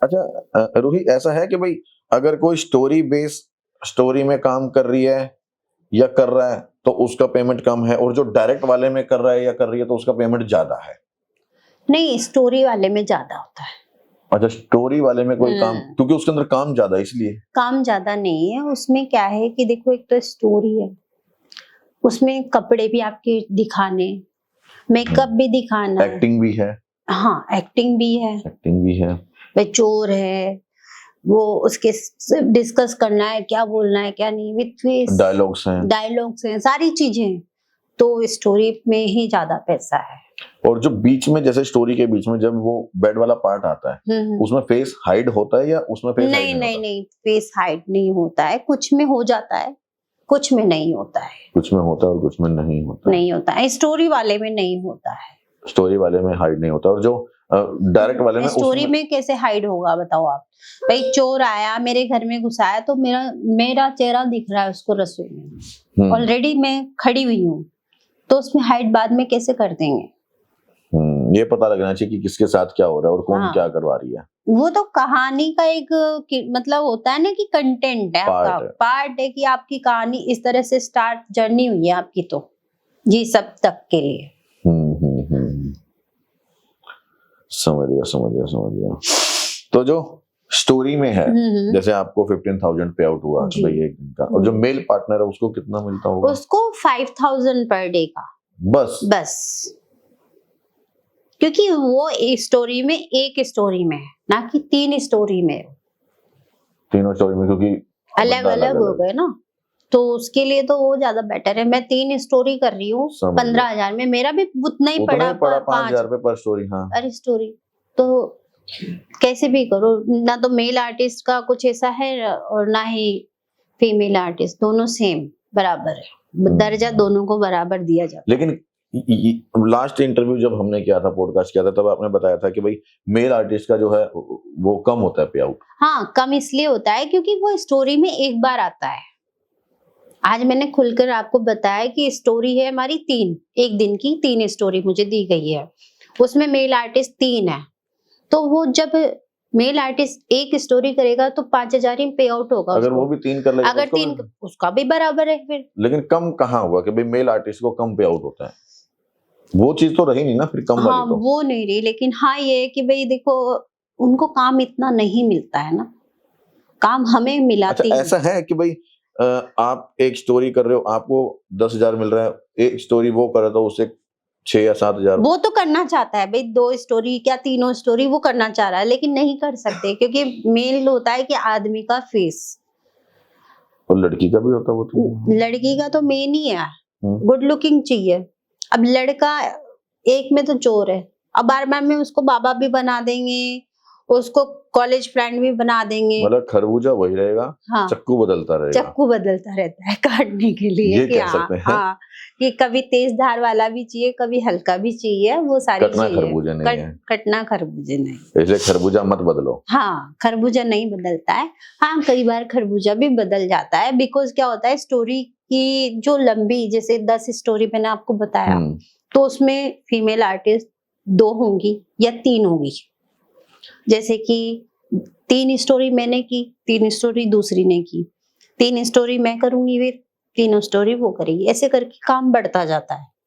अच्छा रूही, ऐसा है कि भाई अगर कोई स्टोरी बेस स्टोरी में काम कर रही है या कर रहा है तो उसका पेमेंट कम है, और जो डायरेक्ट वाले में कर रहा है या कर रही है तो उसका पेमेंट ज्यादा है? नहीं, स्टोरी वाले में ज्यादा होता है। अच्छा, स्टोरी वाले में कोई काम, क्योंकि उसके अंदर काम ज्यादा है इसलिए? काम ज्यादा नहीं है, उसमें क्या है कि देखो, एक तो स्टोरी है, उसमें कपड़े भी आपके दिखाने, मेकअप भी दिखाना, एक्टिंग भी है। हाँ, एक्टिंग भी है। एक्टिंग भी है। भाई चोर है, वो उसके डिस्कस करना है, क्या बोलना है क्या नहीं, विथ फेस, डायलॉग्स हैं, सारी चीजें। तो स्टोरी में ही ज्यादा पैसा है। और जो बीच में, जैसे स्टोरी के बीच में जब वो बेड वाला पार्ट आता है, उसमें फेस हाइड होता है या उसमें फेस नहीं नहीं नहीं, फेस हाइड नहीं होता है, कुछ में हो जाता है, कुछ में नहीं होता है। कुछ में होता है और कुछ में नहीं होता नहीं होता है, स्टोरी वाले में नहीं होता है। स्टोरी वाले में हाइड नहीं होता। और जो डायरेक्ट वाले में, स्टोरी में कैसे हाइड होगा बताओ आप? भाई चोर आया मेरे घर में घुसाया तो मेरा चेहरा दिख रहा है उसको रसोई में, ऑलरेडी मैं खड़ी हुई हूँ, तो उसमें हाइड बाद में कैसे कर देंगे? ये पता लगना चाहिए कि किसके साथ क्या हो रहा है और कौन क्या करवा रही है। वो तो कहानी का एक मतलब होता है ना कि कंटेंट है, आपका पार्ट है कि आपकी कहानी इस तरह से स्टार्ट जर्नी हुई है आपकी, तो ये सब तक के लिए। समझ गया। तो जो स्टोरी में है, जैसे आपको 15,000 पे आउट हुआ भाई एक दिन का, और जो मेल पार्टनर है उसको कितना मिलता होगा? उसको 5,000 पर डे का। बस क्योंकि वो एक स्टोरी में है, ना कि 3 स्टोरी में। तीनों स्टोरी में क्योंकि अलग अलग हो गए ना, तो उसके लिए तो वो ज्यादा बेटर है। मैं 3 स्टोरी कर रही हूँ 15,000 में, मेरा भी उतना ही पड़ा 5,000 रुपए पर स्टोरी। हाँ, पर स्टोरी तो कैसे भी करो ना, तो मेल आर्टिस्ट का कुछ ऐसा है और ना ही फीमेल आर्टिस्ट, दोनों सेम बराबर है, दर्जा दोनों को बराबर दिया जाता है। लेकिन लास्ट इंटरव्यू जब हमने किया था, पॉडकास्ट किया था, तब आपने बताया था कि भाई मेल आर्टिस्ट का जो है वो कम होता है पे आउट। हाँ, कम इसलिए होता है क्योंकि वो स्टोरी में एक बार आता है। आज मैंने खुलकर आपको बताया कि स्टोरी है हमारी 3, एक दिन की 3 स्टोरी मुझे दी गई है, उसमें मेल आर्टिस्ट 3 है, तो वो जब मेल आर्टिस्ट एक स्टोरी करेगा तो 5,000 ही पे आउट होगा। अगर वो भी 3 कर लेगा, अगर 3 उसका भी बराबर है फिर। लेकिन कम कहाँ हुआ कि भाई मेल आर्टिस्ट को कम पे आउट होता है? वो चीज तो रही नहीं ना फिर कम वाली तो। वो नहीं रही, लेकिन हाँ ये है कि भाई देखो, उनको काम इतना नहीं मिलता है ना, काम हमें मिला। अच्छा, ऐसा है कि भाई आप एक स्टोरी कर रहे हो, आपको 10,000 मिल रहा है, एक स्टोरी वो कर रहा था उसे 6 या 7,000। वो तो करना चाहता है भाई, 2 स्टोरी क्या 3 स्टोरी वो करना चाह रहा है, लेकिन नहीं कर सकते क्योंकि मेल होता है कि आदमी का फेस, और लड़की का भी होता है। वो तो लड़की का तो मेन ही है, गुड लुकिंग चाहिए। अब लड़का एक में तो चोर है, अब बार में उसको बाबा भी बना देंगे, उसको कॉलेज फ्रेंड भी बना देंगे, मतलब खरबूजा वही रहेगा। हाँ, चक्कू बदलता रहता है काटने के लिए, ये कह सकते हैं। हाँ, कि कभी तेज धार वाला भी चाहिए, कभी हल्का भी चाहिए, वो सारी कटना खरबूजा नहीं है। कटना खरबूजा नहीं, इसलिए खरबूजा मत बदलो। हाँ, खरबूजा नहीं बदलता है। हाँ, कई बार खरबूजा भी बदल जाता है, बिकॉज क्या होता है, स्टोरी की जो लंबी, जैसे 10 स्टोरी मैंने आपको बताया, तो उसमें फीमेल आर्टिस्ट 2 होंगी या 3 होंगी। जैसे कि 3 स्टोरी मैंने की, 3 स्टोरी दूसरी ने की, 3 स्टोरी मैं करूंगी, फिर 3 स्टोरी वो करेगी, ऐसे करके काम बढ़ता जाता है।